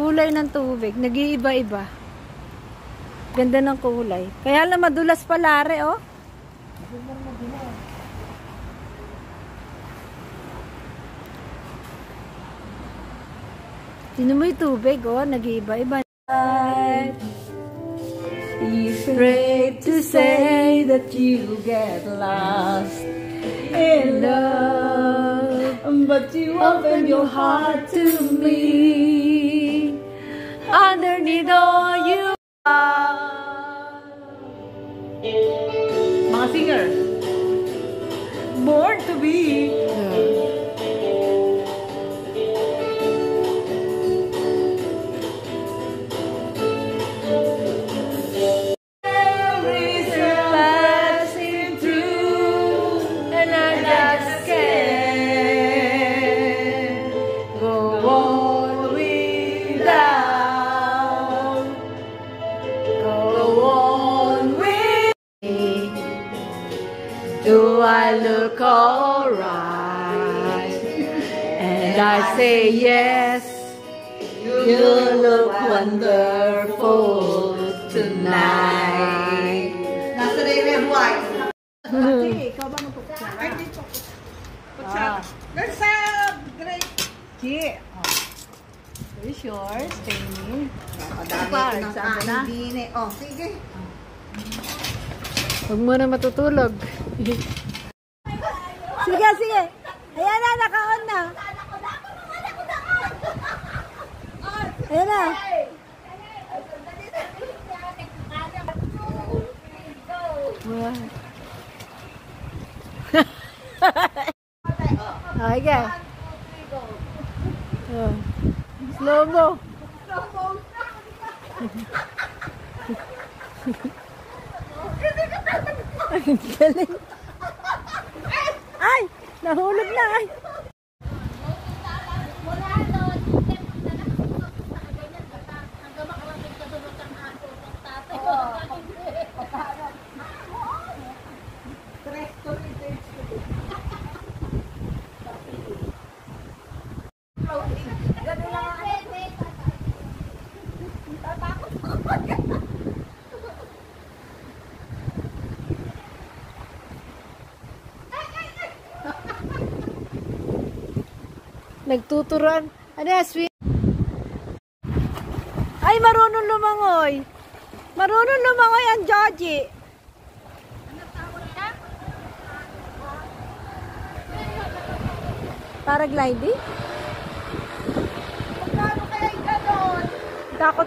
kulay ng tubig. Nag-iiba-iba. Ganda ng kulay. Kaya lang madulas palare, oh. Tingnan mo yung tubig, oh. Nag-iiba-iba. You afraid to say that you get lost in love, but you open your heart to me. Underneath all you are. Mga singer. Born to be. Do I look alright? And I say yes. You look wonderful tonight. Nasa na yung white. Sige, ikaw ba magpuputsa? Ay, dito. Putsa. There's a great. Sige. Here's yours, Penny. Madami ito ng aking bini. Oh, sige. Huwag mo na matutulog. Sige, sige. Ayan na, naka-on na. Ayan na. Okay. Slow mo. Ang galing. Ay! Nahulog na ay! Nagtuturan. Ano yan, sweet? Ay, marunong lumangoy. Marunong lumangoy ang Georgie. Paragliding? Paano kaya yung ganon? Takot.